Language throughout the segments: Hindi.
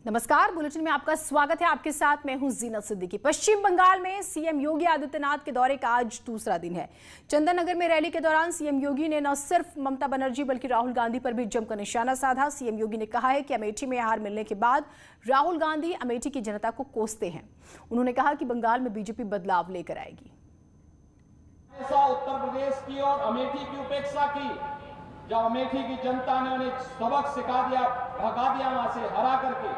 नमस्कार, बुलेटिन में आपका स्वागत है। आपके साथ मैं हूं जीनत सिद्दीकी। पश्चिम बंगाल में सीएम योगी आदित्यनाथ के दौरे का आज दूसरा दिन है। चंदननगर में रैली के दौरान सीएम योगी ने न सिर्फ ममता बनर्जी बल्कि राहुल गांधी पर भी जमकर निशाना साधा। सीएम योगी ने कहा है कि अमेठी में हार मिलने के बाद राहुल गांधी अमेठी की जनता को कोसते हैं। उन्होंने कहा कि बंगाल में बीजेपी बदलाव लेकर आएगी। उत्तर प्रदेश की और अमेठी की उपेक्षा की, जब अमेठी की जनता ने उन्हें सबक सिखा दिया, भगा दिया वहां से हरा करके,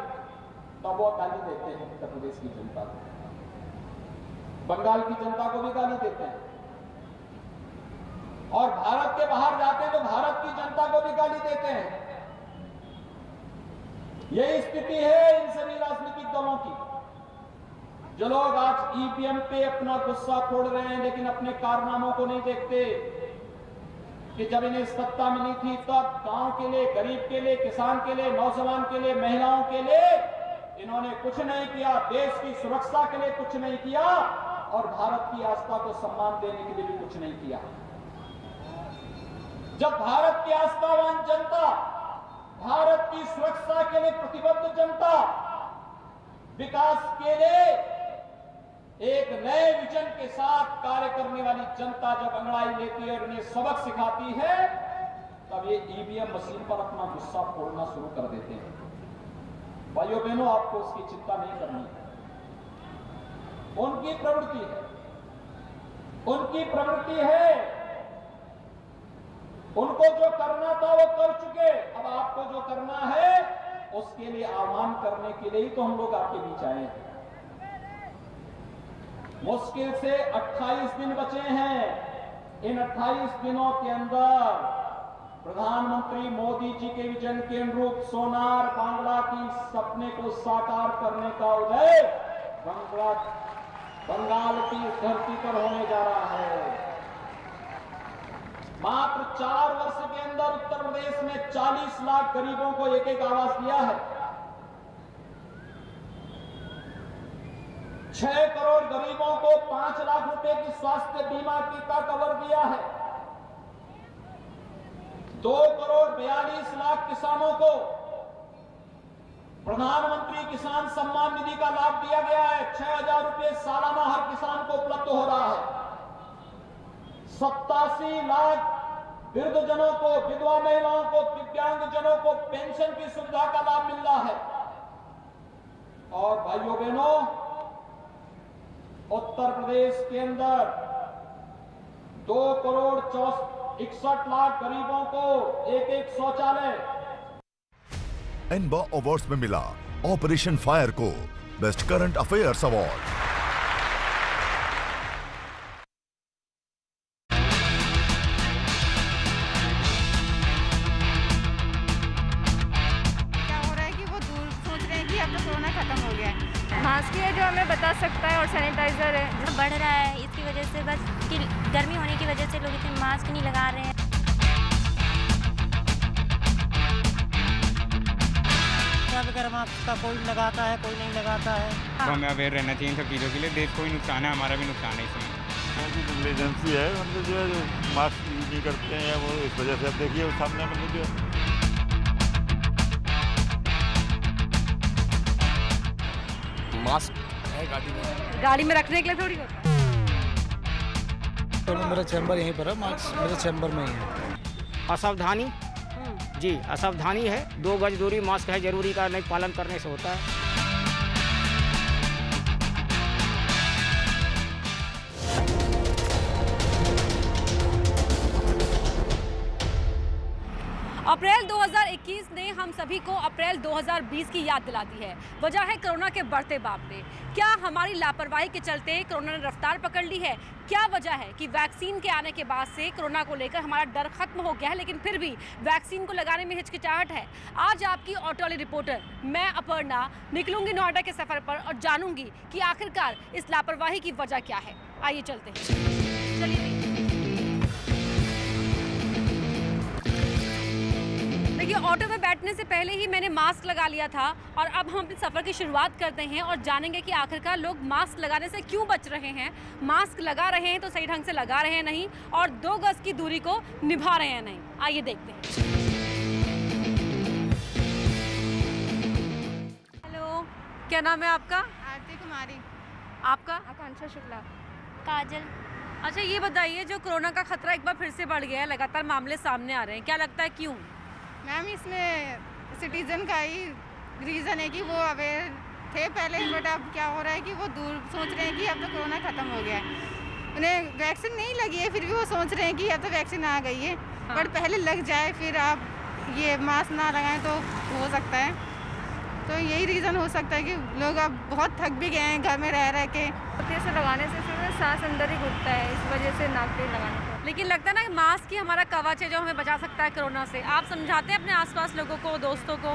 तब वो गाली देते हैं उत्तर प्रदेश की जनता को, बंगाल की जनता को भी गाली देते हैं, और भारत के बाहर जाते हैं तो भारत की जनता को भी गाली देते हैं। यही स्थिति है इन सभी राजनीतिक दलों की। जो लोग आज ईवीएम पे अपना गुस्सा फोड़ रहे हैं लेकिन अपने कारनामों को नहीं देखते कि जब इन्हें सत्ता मिली थी तब गांव के लिए, गरीब के लिए, किसान के लिए, नौजवान के लिए, महिलाओं के लिए इन्होंने कुछ नहीं किया, देश की सुरक्षा के लिए कुछ नहीं किया और भारत की आस्था को सम्मान देने के लिए भी कुछ नहीं किया। जब भारत की आस्थावान जनता, भारत की सुरक्षा के लिए प्रतिबद्ध जनता, विकास के लिए एक नए विजन के साथ कार्य करने वाली जनता जब अंगड़ाई लेती है और इन्हें सबक सिखाती है, तब ये ईवीएम मशीन पर अपना गुस्सा फोड़ना शुरू कर देते हैं। भाइयों बहनों, आपको उसकी चिंता नहीं करनी है। उनकी प्रवृत्ति है, उनकी प्रवृत्ति है। उनको जो करना था वो कर चुके, अब आपको जो करना है उसके लिए आह्वान करने के लिए ही तो हम लोग आपके बीच आए हैं। मुश्किल से 28 दिन बचे हैं। इन 28 दिनों के अंदर प्रधानमंत्री मोदी जी के विजन के अनुरूप सोनार बांग्ला की सपने को साकार करने का उदय बंगाल की धरती पर होने जा रहा है। मात्र 4 वर्ष के अंदर उत्तर प्रदेश में 40 लाख गरीबों को एक एक आवास दिया है। 6 करोड़ गरीबों को 5 लाख रुपए की स्वास्थ्य बीमा का कवर दिया है। 2 करोड़ 42 लाख किसानों को प्रधानमंत्री किसान सम्मान निधि का लाभ दिया गया है। 6,000 रुपए सालाना हर किसान को उपलब्ध हो रहा है। 87 लाख वृद्धजनों को, विधवा महिलाओं को, दिव्यांगजनों को पेंशन की सुविधा का लाभ मिल रहा है। और भाइयों बहनों, उत्तर प्रदेश के अंदर 2 करोड़ 61 लाख गरीबों को एक शौचालय। एनबा अवार्ड्स में मिला ऑपरेशन फायर को best current affairs award. Mask है जो हमें बता सकता है और सैनिटाइजर है जो बढ़ रहा है, इसकी वजह से बस कि गर्मी होने की वजह से लोग इतने मास्क नहीं लगा रहे हैं। वगैरह मास्क का कोई लगाता है, कोई नहीं लगाता है। तो हमें अवेयर रहना चाहिए इन सब चीज़ों के लिए। देश को भी नुकसान है, हमारा भी नुकसान है इसमें। जो एजेंसी है मतलब जो है मास्क यूज नहीं करते हैं, वो इस वजह से अब देखिए सामने मतलब जो मास्क है गाड़ी में रखने के लिए थोड़ी होता है। तो मेरा चैम्बर यहीं पर है, मास्क मेरे चैम्बर में ही है। असावधानी जी, असावधानी है। 2 गज दूरी, मास्क है जरूरी का नहीं पालन करने से होता है। अप्रैल 2021 ने हम सभी को अप्रैल 2020 की याद दिलाती है। वजह है कोरोना के बढ़ते बापरे। क्या हमारी लापरवाही के चलते कोरोना ने रफ्तार पकड़ ली है? क्या वजह है कि वैक्सीन के आने के बाद से कोरोना को लेकर हमारा डर खत्म हो गया है, लेकिन फिर भी वैक्सीन को लगाने में हिचकिचाहट है? आज आपकी ऑटो वाली रिपोर्टर मैं अपर्णा निकलूंगी नोएडा के सफर पर और जानूंगी कि आखिरकार इस लापरवाही की वजह क्या है। आइए चलते हैं। चलिए देखिए, ऑटो में बैठने से पहले ही मैंने मास्क लगा लिया था और अब हम अपने सफ़र की शुरुआत करते हैं और जानेंगे कि आखिरकार लोग मास्क लगाने से क्यों बच रहे हैं। मास्क लगा रहे हैं तो सही ढंग से लगा रहे हैं नहीं, और 2 गज की दूरी को निभा रहे हैं नहीं। आइए देखते हैं। हेलो, क्या नाम है आपका? आरती कुमारी। आपका? आकांक्षा शुक्ला। काजल। अच्छा, ये बताइए, जो कोरोना का खतरा एक बार फिर से बढ़ गया है, लगातार मामले सामने आ रहे हैं, क्या लगता है क्यों? मैम, इसमें सिटीजन का ही रीज़न है कि वो अवेयर थे पहले, बट अब क्या हो रहा है कि वो दूर सोच रहे हैं कि अब तो कोरोना ख़त्म हो गया है। उन्हें वैक्सीन नहीं लगी है, फिर भी वो सोच रहे हैं कि अब तो वैक्सीन आ गई है। हाँ। बट पहले लग जाए, फिर आप ये मास्क ना लगाएं तो हो सकता है। तो यही रीज़न हो सकता है कि लोग अब बहुत थक भी गए हैं घर में रह के। से लगाने से फिर सांस अंदर ही घुटता है, इस वजह से नाक पे लगाना पड़ता है। लेकिन लगता है ना कि मास्क ही हमारा कवच है जो हमें बचा सकता है कोरोना से। आप समझाते हैं अपने आसपास लोगों को, दोस्तों को,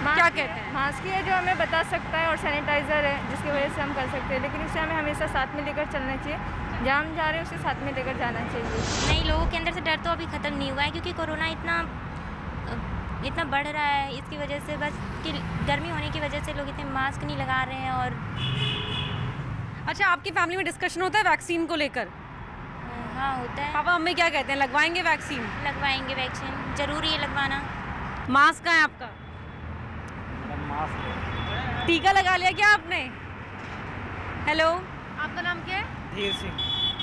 क्या कहते हैं? मास्क ही है जो हमें बता सकता है, और सैनिटाइज़र है जिसकी वजह से हम कर सकते हैं, लेकिन इसे हमें हमेशा साथ में लेकर चलना चाहिए। जहाँ हम जा रहे हैं उसे साथ में लेकर जाना चाहिए। नहीं, लोगों के अंदर से डर तो अभी ख़त्म नहीं हुआ है, क्योंकि कोरोना इतना बढ़ रहा है। इसकी वजह से बस कि गर्मी होने की वजह से लोग इतने मास्क नहीं लगा रहे हैं। और अच्छा, आपकी फैमिली में डिस्कशन होता है वैक्सीन को लेकर? हाँ, होता है। पापा मम्मी क्या कहते हैं, लगवाएंगे वैक्सीन? लगवाएंगे वैक्सीन, ज़रूरी है लगवाना। मास्क कहाँ है आपका? मास्क। टीका लगा लिया क्या आपने? हेलो, आपका नाम क्या है? धीर सिंह।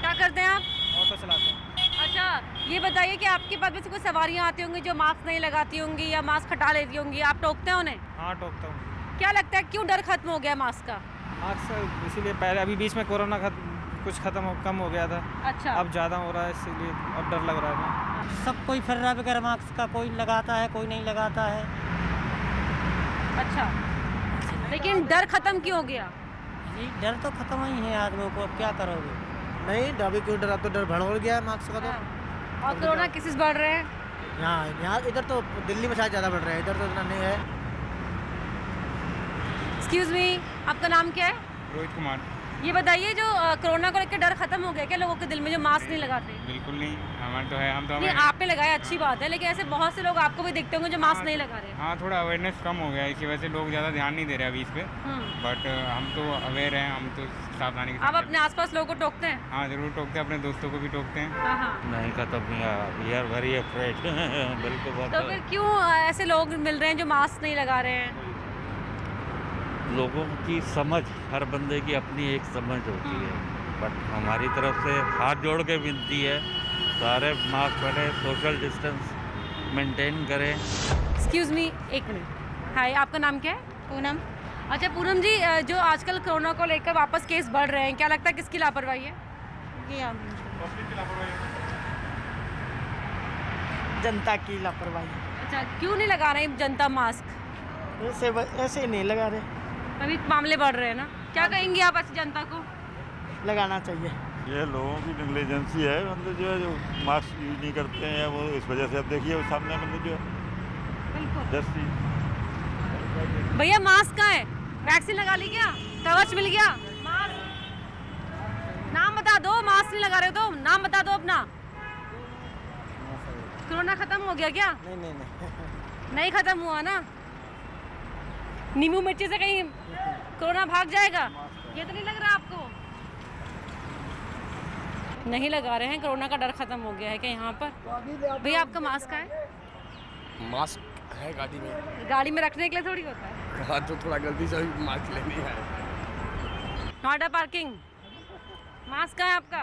क्या करते हैं आप? ऑटो चलाते हैं। अच्छा, ये बताइए कि आपके पास में से कोई सवारियाँ आती होंगी जो मास्क नहीं लगाती होंगी या मास्क हटा लेती होंगी, आप टोकते हैं उन्हें? हाँ, टोकता हूँ। क्या लगता है क्यों डर खत्म हो गया मास्क का? मास्क इसीलिए पहले, अभी बीच में कोरोना कुछ कम हो गया था। अच्छा, अब ज़्यादा हो रहा है, इसीलिए अब डर लग रहा है। सब कोई फिर रहा है बगैर मास्क का, कोई लगाता है कोई नहीं लगाता है। अच्छा, लेकिन डर खत्म क्यों हो गया? जी, डर तो खत्म ही है आदमियों को, अब क्या करोगे। नहीं, अभी क्यों डरा, तो डर बढ़ गया है मास्क का। तो और कोरोना केसेस बढ़ रहे हैं यहाँ इधर तो दिल्ली में शायद ज़्यादा बढ़ रहे हैं, इधर तो इतना नहीं है। एक्सक्यूज मी, आपका नाम क्या है? रोहित कुमार। ये बताइए, जो कोरोना को लेकर डर खत्म हो गया क्या लोगों के दिल में, जो मास्क नहीं लगाते? बिल्कुल नहीं, हमारे तो है, हम तो नहीं, आपने लगाया अच्छी बात है, लेकिन ऐसे बहुत से लोग आपको भी देखते होंगे जो मास्क नहीं लगा रहे। हाँ, थोड़ा अवेयरनेस कम हो गया है, इसी वजह से लोग ज़्यादा ध्यान नहीं दे रहे अभी इस पे। बट हम तो अवेयर हैं, हम तो सावधानी के साथ। आप अपने आसपास लोगों को टोकते हैं? हाँ, जरूर टोकते हैं, अपने दोस्तों को भी टोकते हैं। नहीं, खत्म नहीं है, वी आर वेरी अफ्रेड। बिल्कुल। तो फिर क्यों ऐसे लोग मिल रहे हैं जो मास्क नहीं लगा रहे हैं? लोगों की समझ, हर बंदे की अपनी एक समझ होती है, बट हमारी तरफ से हाथ जोड़ के विनती है, सारे मास्क पहने, सोशल डिस्टेंस मेंटेन करें। एक्सक्यूज मी, एक मिनट। हाय, आपका नाम क्या है? पूनम। अच्छा पूनम जी, जो आजकल कोरोना को लेकर वापस केस बढ़ रहे हैं, क्या लगता है किसकी लापरवाही है? जनता की लापरवाही। अच्छा, क्यों नहीं लगा रहे जनता मास्क? ऐसे नहीं लगा रहे, अभी मामले बढ़ रहे हैं ना, क्या कहेंगे आप ऐसी जनता को? लगाना चाहिए। ये लोगों की नेग्लिजेंसी है, मतलब जो है जो मास्क यूज नहीं करते हैं, वो इस वजह से अब देखिए सामने मतलब जो भैया मास्क कहाँ है? वैक्सीन लगा ली क्या? कवच मिल गया? मास्क नाम बता दो, मास्क नहीं लगा रहे हो तो नाम बता दो अपना। कोरोना खत्म हो गया क्या? नहीं खत्म हुआ ना। नींबू मिर्ची से कहीं कोरोना भाग जाएगा, ये तो नहीं लग रहा आपको? नहीं लगा रहे हैं, कोरोना का डर खत्म हो गया है क्या यहाँ पर? भैया आपका मास्क है? मास्क है गाड़ी में। गाड़ी में रखने के लिए थोड़ी होता है। हाँ, तो थोड़ा गलती से मास्क लेनी है। नोएडा पार्किंग। मास्क है आपका?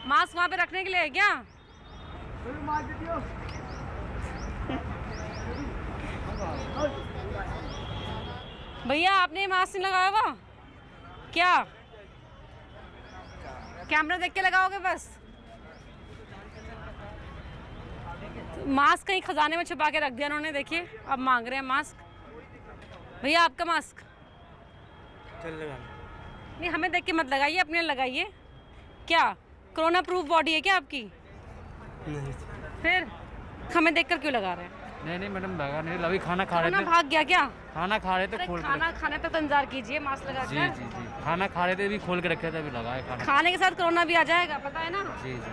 मास्क वहाँ पे रखने के लिए है क्या? भैया आपने मास्क नहीं लगाया हुआ क्या? कैमरा देख के लगाओगे बस? मास्क कहीं खजाने में छुपा के रख दिया उन्होंने, देखिए अब मांग रहे हैं मास्क। भैया आपका मास्क नहीं, हमें देख के मत लगाइए, अपने लगाइए। क्या कोरोना प्रूफ बॉडी है क्या आपकी? नहीं। फिर हमें देखकर क्यों लगा रहे हैं? नहीं मैडम, लगा नहीं, अभी खाना खा रहे थे। भाग गया क्या? खाना खा रहे थे, खोल खाना खाने तक तो इंतजार कीजिए, मास्क लगा जी जी जी, खाना खा रहे थे, अभी खोल के रखे थे, अभी लगाए खाना। खाने के साथ कोरोना भी आ जाएगा, पता है ना? जी जी।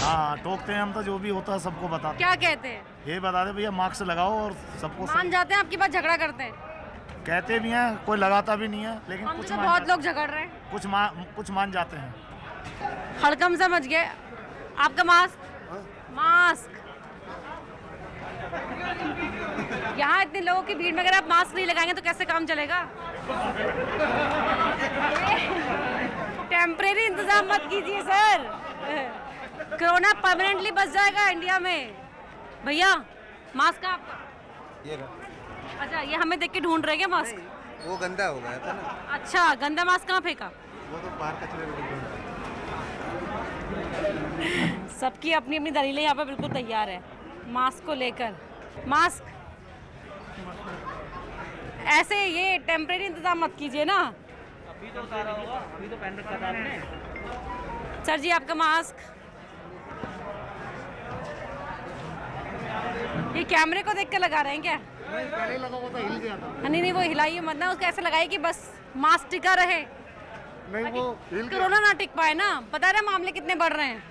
हाँ, टोकते हैं हम तो, जो भी होता है सबको बताते हैं। क्या कहते हैं? ये बता दे भैया, मास्क लगाओ और सबको मान जाते हैं आपके पास झगड़ा करते हैं? कहते भी हैं, कोई लगाता भी नहीं है, लेकिन कुछ बहुत लोग झगड़ रहे हैं, कुछ मान जाते हैं। हड़कम समझ गए। आपका मास्क? मास्क यहाँ इतने लोगों की भीड़ में अगर आप मास्क नहीं लगाएंगे तो कैसे काम चलेगा? टेम्परेरी इंतजाम मत कीजिए सर, कोरोना परमानेंटली बच जाएगा इंडिया में। भैया मास्क का आपका? ये रहा। अच्छा, ये हमें देख के ढूंढ रहे क्या मास्क? वो गंदा हो गया था ना। अच्छा, गंदा मास्क कहाँ फेंका? वो तो बाहर कचरे में। सबकी अपनी अपनी दलीलें यहाँ पे बिल्कुल तैयार है मास्क को लेकर। मास्क ऐसे ये टेम्परेरी इंतजाम मत कीजिए ना। अभी तो उतारा होगा, अभी तो पहन रखा था आपने। सर जी आपका मास्क, ये कैमरे को देख कर लगा रहे हैं क्या? पहले लगा हुआ था, हिल गया था। नहीं वो हिलाइए मत ना, उसको ऐसे लगाइए कि बस मास्क टिका रहे। नहीं वो हिल गया। कोरोना ना टिक पाए ना, पता है ना मामले कितने बढ़ रहे हैं।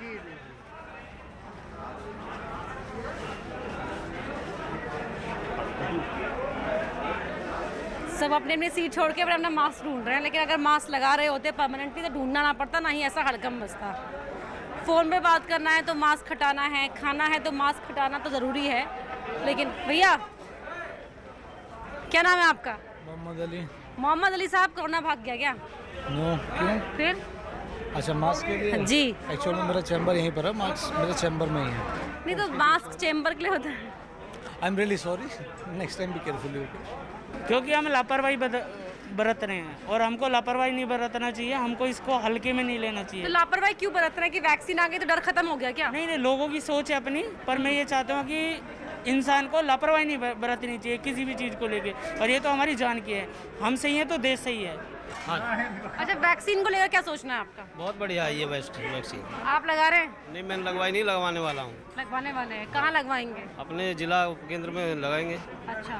सब अपने अपने सीट छोड़ के अपना मास्क ढूंढ रहे हैं, लेकिन अगर मास्क लगा रहे होते परमानेंटली तो ढूंढना ना पड़ता, ना ही ऐसा हड़कम बसता। फ़ोन पे बात करना है तो मास्क हटाना है, खाना है तो मास्क हटाना तो ज़रूरी है। लेकिन भैया क्या नाम है आपका? मोहम्मद अली। मोहम्मद अली साहब, कोरोना भाग गया क्या? नो, क्यों? फिर? अच्छा, मास्क के लिए? जी। एक्चुअली मेरा चैम्बर यहीं पर है, मास्क मेरे चैम्बर में ही है। नहीं तो मास्क चैम्बर के लिए होता है। I am really sorry, next time be careful. क्योंकि हम लापरवाही बरत रहे हैं और हमको लापरवाही नहीं बरतना चाहिए, हमको इसको हल्के में नहीं लेना चाहिए। तो लापरवाही क्यों बरत रहे हैं कि वैक्सीन आ गई तो डर खत्म हो गया क्या? नहीं, लोगों की सोच है अपनी, पर मैं ये चाहता हूँ कि इंसान को लापरवाही नहीं बरतनी चाहिए किसी भी चीज़ को लेके, और ये तो हमारी जान की है। हम सही है तो देश सही है। हाँ। अच्छा, वैक्सीन को लेकर क्या सोचना है आपका? बहुत बढ़िया है ये बेस्ट वैक्सीन। आप लगा रहे हैं? नहीं, मैंने लगवाई नहीं, लगवाने वाला हूँ। लगवाने वाले हैं? कहाँ लगवाएंगे? अपने जिला केंद्र में लगाएंगे। अच्छा,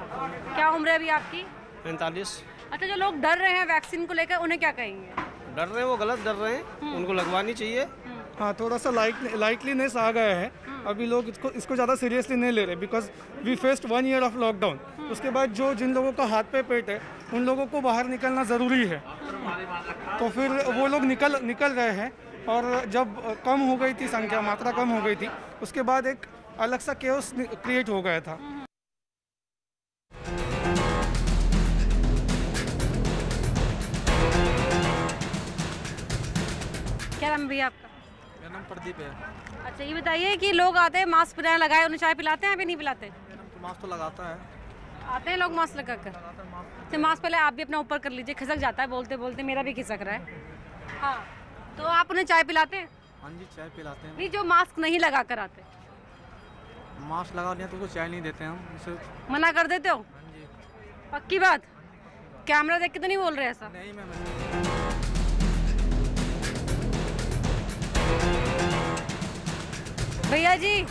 क्या उम्र है अभी आपकी? 45। अच्छा, जो लोग डर रहे हैं वैक्सीन को लेकर उन्हें क्या कहेंगे? डर रहे हैं वो गलत डर रहे हैं, उनको लगवानी चाहिए। हाँ, थोड़ा सा लाइटलीनेस आ गया है, अभी लोग इसको ज़्यादा सीरियसली नहीं ले रहे, because we faced 1 year of lockdown. उसके बाद जिन लोगों का हाथ पे पेट है उन लोगों को बाहर निकलना ज़रूरी है, तो फिर वो लोग निकल रहे हैं, और जब कम हो गई थी संख्या, मात्रा कम हो गई थी, उसके बाद एक अलग सा केओस क्रिएट हो गया था। क्या नाम है भैया आपका? मेरा नाम प्रदीप है। अच्छा, ये बताइए कि लोग आते हैं मास्क बिना लगाए, उन्हें चाय पिलाते हैं या नहीं पिलाते? तो मास्क तो लगाता है। आते हैं लोग मास्क लगा कर? तो मास्क पहले आप भी अपना ऊपर कर लीजिए, खिसक जाता है बोलते बोलते, मेरा भी खिसक रहा है। हाँ, तो आप उन्हें चाय पिलाते हैं? हाँ जी, चाय पिलाते हैं। नहीं, जो मास्क नहीं लगा कर आते? मास्क लगा लिया तो उसको चाय नहीं देते हम, उसे मना कर देते हो? पक्की बात? कैमरा देख के तो नहीं बोल रहे ऐसा? नहीं, मैं भैया जी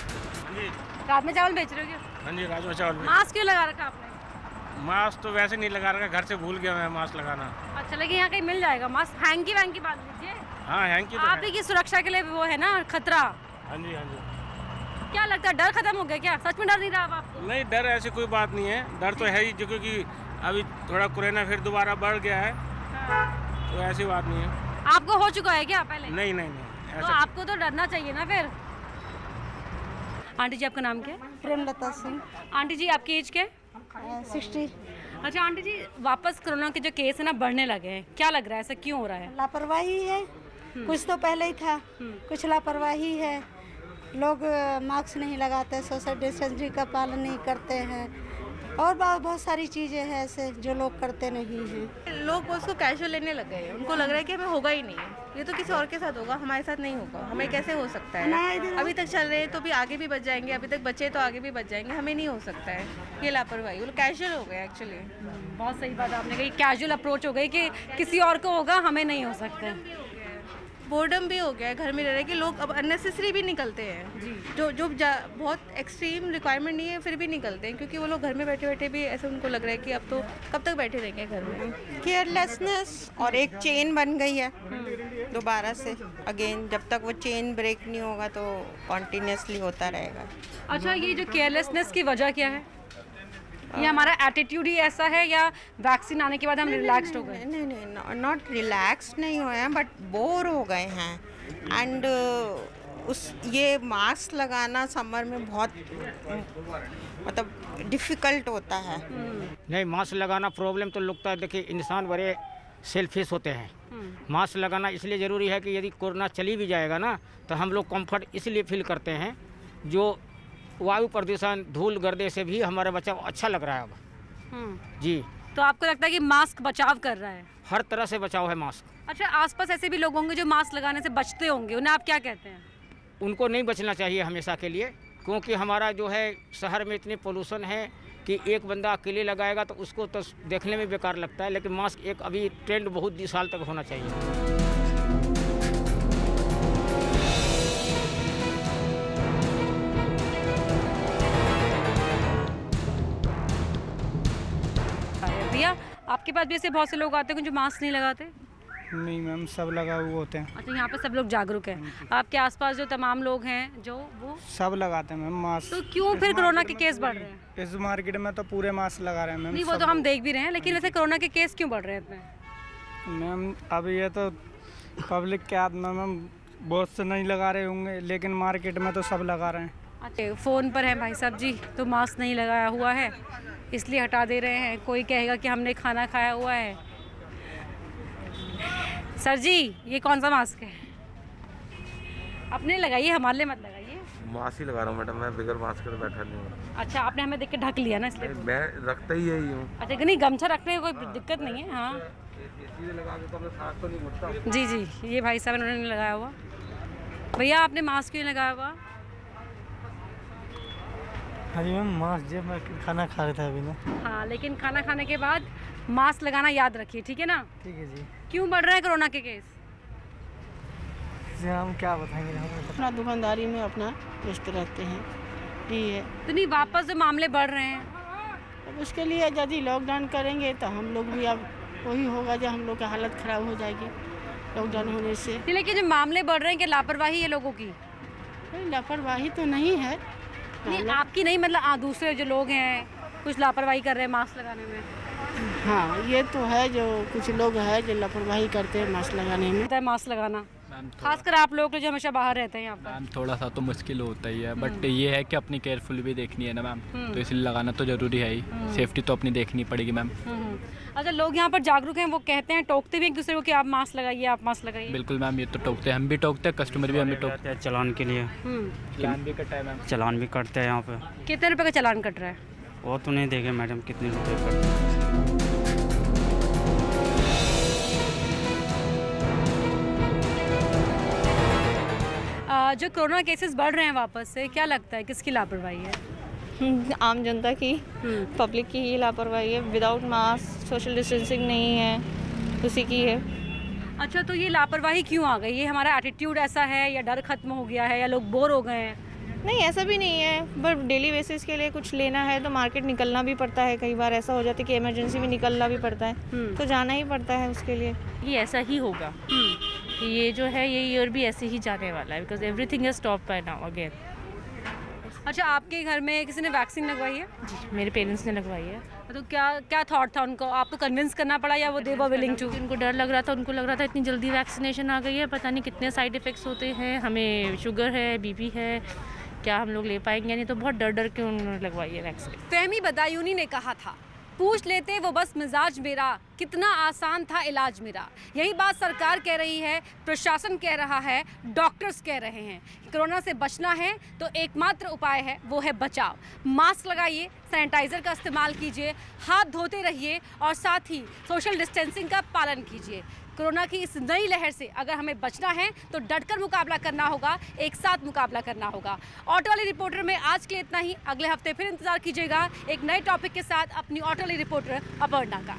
रात में चावल बेच रहे हो क्या? हाँ जी, राजमा चावल। मास्क क्यों लगा रखा आपने? मास्क तो वैसे नहीं लगा रखा, घर से भूल गया मैं मास्क लगाना। अच्छा, लेकिन यहाँ कहीं मिल जाएगा मास्क? हैंकी वैंकी बांध लीजिए। हाँ, हैंकी तो आप ही की सुरक्षा के लिए वो है ना खतरा। हाँ जी, हाँ जी। क्या लगता है, डर खत्म हो गया क्या? सच में डर नहीं रहा अब आपको? नहीं, डर ऐसी कोई बात नहीं है, डर तो है ही, क्योंकि अभी थोड़ा कोरोना फिर दोबारा बढ़ गया है। तो ऐसी बात नहीं है। आपको हो चुका है क्या पहले? नहीं, तो आपको तो डरना चाहिए ना फिर। आंटी जी आपका नाम क्या है? प्रेमलता सिंह। आंटी जी आपकी एज क्या है? 60। अच्छा आंटी जी, वापस कोरोना के जो केस है ना बढ़ने लगे हैं, क्या लग रहा है, ऐसा क्यों हो रहा है? लापरवाही है, कुछ तो पहले ही था, कुछ लापरवाही है। लोग मास्क नहीं लगाते, सोशल डिस्टेंसिंग का पालन नहीं करते हैं, और बहुत सारी चीज़ें हैं ऐसे जो लोग करते नहीं हैं। लोग उसको कैजुअल लेने लग गए हैं, उनको लग रहा है कि हमें होगा ही नहीं है, ये तो किसी और के साथ होगा, हमारे साथ नहीं होगा, हमें कैसे हो सकता है? अभी तक चल रहे हैं तो भी आगे भी बच जाएंगे, अभी तक बचे तो आगे भी बच जाएंगे, हमें नहीं हो सकता है। ये लापरवाही, वो कैजुअल हो गया एक्चुअली। बहुत सही बात आपने कही, कैजुअल अप्रोच हो गई कि किसी और को होगा, हमें नहीं हो सकता है। बोर्डम भी हो गया है घर में रह रहे कि लोग अब अननेसेसरी भी निकलते हैं जी, जो बहुत एक्सट्रीम रिक्वायरमेंट नहीं है फिर भी निकलते हैं, क्योंकि वो लोग घर में बैठे बैठे भी ऐसे उनको लग रहा है कि अब तो कब तक बैठे रहेंगे घर में। केयरलेसनेस और एक चेन बन गई है दोबारा से अगेन, जब तक वो चेन ब्रेक नहीं होगा तो कॉन्टिन्यूसली होता रहेगा। अच्छा, ये जो केयरलेसनेस की वजह क्या है? ये हमारा एटीट्यूड ही ऐसा है या वैक्सीन आने के बाद हम रिलैक्स्ड हो गए? नहीं, नॉट रिलैक्स्ड नहीं हुए हैं, बट बोर हो गए हैं। एंड ये मास्क लगाना समर में बहुत मतलब डिफ़िकल्ट होता है। नहीं, मास्क लगाना प्रॉब्लम तो लगता है। देखिए, इंसान बड़े सेल्फिश होते हैं। मास्क लगाना इसलिए ज़रूरी है कि यदि कोरोना चली भी जाएगा ना, तो हम लोग कंफर्ट इसलिए फील करते हैं, जो वायु प्रदूषण, धूल गर्दे से भी हमारा बचाव अच्छा लग रहा है अब। जी। तो आपको लगता है कि मास्क बचाव कर रहा है? हर तरह से बचाव है मास्क। अच्छा, आसपास ऐसे भी लोग होंगे जो मास्क लगाने से बचते होंगे, उन्हें आप क्या कहते हैं? उनको नहीं बचना चाहिए हमेशा के लिए, क्योंकि हमारा जो है शहर में इतने पोल्यूशन है कि एक बंदा अकेले लगाएगा तो उसको तो देखने में बेकार लगता है। लेकिन मास्क एक अभी ट्रेंड बहुत साल तक होना चाहिए। भैया, आपके पास भी ऐसे बहुत से लोग आते हैं जो मास्क नहीं लगाते? नहीं मैम, सब लगा हुए होते हैं। अच्छा, यहाँ पे सब लोग जागरूक हैं। आपके आसपास जो तमाम लोग हैं जो वो सब लगाते हैं मैम मास्क। तो क्यों फिर कोरोना के केस बढ़ रहे हैं? इस मार्केट में तो पूरे मास्क लगा रहे हैं मैम। नहीं, वो तो हम देख भी रहे हैं, लेकिन वैसे कोरोना के केस क्यों बढ़ रहे हैं इतने? मैम अब ये तो पब्लिक के हाथ में मैम, बहुत से नहीं लगा रहे होंगे, लेकिन मार्केट में तो सब लगा रहे हैं। अच्छा, फ़ोन पर है भाई साहब जी, तो मास्क नहीं लगाया हुआ है इसलिए हटा दे रहे हैं। कोई कहेगा कि हमने खाना खाया हुआ है। सर जी, ये कौन सा मास्क है? अपने लगाइए, हमारे लिए मत लगाइए। मास्क ही लगा रहा हूँ मैडम, मैं बगैर मास्क के बैठा नहीं हूँ। अच्छा, आपने हमें देख के ढक लिया ना इसलिए? मैं रखता ही यही हूँ। अच्छा, नहीं, गमछा रखने में कोई दिक्कत नहीं है। हाँ जी जी, ये भाई साहब उन्होंने नहीं लगाया हुआ। भैया, आपने मास्क क्यों लगाया हुआ? हाँ जी मैम, मास्क जब मैं खाना खा रहा था अभी ना। हाँ, लेकिन खाना खाने के बाद मास्क लगाना याद रखिए, ठीक है ना? ठीक है जी। क्यों बढ़ रहे हैं कोरोना के केस? जी हम क्या बताएंगे, हम अपना दुकानदारी में अपना व्यस्त रहते हैं, यही है। तो नहीं, वापस जो मामले बढ़ रहे हैं, अब उसके लिए यदि लॉकडाउन करेंगे तो हम लोग भी अब वही होगा, जब हम लोग की हालत ख़राब हो जाएगी लॉकडाउन होने से। लेकिन जो मामले बढ़ रहे हैं, क्या लापरवाही है लोगों की? नहीं, लापरवाही तो नहीं है। नहीं, आपकी नहीं, मतलब दूसरे जो लोग हैं कुछ लापरवाही कर रहे हैं मास्क लगाने में। हाँ, ये तो है, जो कुछ लोग हैं जो लापरवाही करते हैं मास्क लगाने में। मास्क लगाना खासकर आप लोग जो हमेशा बाहर रहते हैं यहाँ पर। मैम थोड़ा सा तो मुश्किल होता ही है, बट ये है कि अपनी केयरफुल भी देखनी है ना मैम, तो इसलिए लगाना तो ज़रूरी है ही। सेफ्टी तो अपनी देखनी पड़ेगी मैम। अच्छा, लोग यहाँ पर जागरूक हैं, वो कहते हैं, टोकते भी एक दूसरे को कि आप मास्क लगाइए, आप मास्क लगाइए। बिल्कुल मैम, ये तो टोकते हैं, हम भी टोकते हैं, कस्टमर भी हमें टोकते हैं। चालान के लिए चालान भी कटा है मैम। चालान भी कटते हैं यहाँ पे। कितने रुपए का चालान कट रहा है? वो तो नहीं देखे मैडम, कितने रुपये कटते हैं। जो कोरोना केसेस बढ़ रहे हैं वापस से, क्या लगता है किसकी लापरवाही है? आम जनता की, पब्लिक की ही लापरवाही है। विदाउट मास्क सोशल डिस्टेंसिंग नहीं है, उसी की है। अच्छा, तो ये लापरवाही क्यों आ गई? ये हमारा एटीट्यूड ऐसा है, या डर खत्म हो गया है, या लोग बोर हो गए हैं? नहीं, ऐसा भी नहीं है, पर डेली बेसिस के लिए कुछ लेना है तो मार्केट निकलना भी पड़ता है। कई बार ऐसा हो जाता है कि इमरजेंसी में निकलना भी पड़ता है, तो जाना ही पड़ता है उसके लिए। ये ऐसा ही होगा कि ये जो है ये ईयर भी ऐसे ही जाने वाला है, because everything is stop by now again. अच्छा, आपके घर में किसी ने वैक्सीन लगवाई है? जी, मेरे पेरेंट्स ने लगवाई है। तो क्या थॉट था उनको? आपको कन्विंस करना पड़ा या वो दे वर विलिंग टू? उनको डर लग रहा था, उनको लग रहा था इतनी जल्दी वैक्सीनेशन आ गई है, पता नहीं कितने साइड इफ़ेक्ट्स होते हैं, हमें शुगर है, बीपी है, क्या हम लोग ले पाएंगे? नहीं, तो बहुत डर डर के उन्होंने लगवाई है वैक्सीन। फहमी बदायूनी ने कहा था, पूछ लेते वो बस मिजाज मेरा, कितना आसान था इलाज मेरा। यही बात सरकार कह रही है, प्रशासन कह रहा है, डॉक्टर्स कह रहे हैं। कोरोना से बचना है तो एकमात्र उपाय है, वो है बचाव। मास्क लगाइए, सैनिटाइज़र का इस्तेमाल कीजिए, हाथ धोते रहिए और साथ ही सोशल डिस्टेंसिंग का पालन कीजिए। कोरोना की इस नई लहर से अगर हमें बचना है तो डटकर मुकाबला करना होगा, एक साथ मुकाबला करना होगा। ऑटो वाली रिपोर्टर में आज के लिए इतना ही। अगले हफ्ते फिर इंतजार कीजिएगा एक नए टॉपिक के साथ अपनी ऑटो वाली रिपोर्टर अपर्णा का।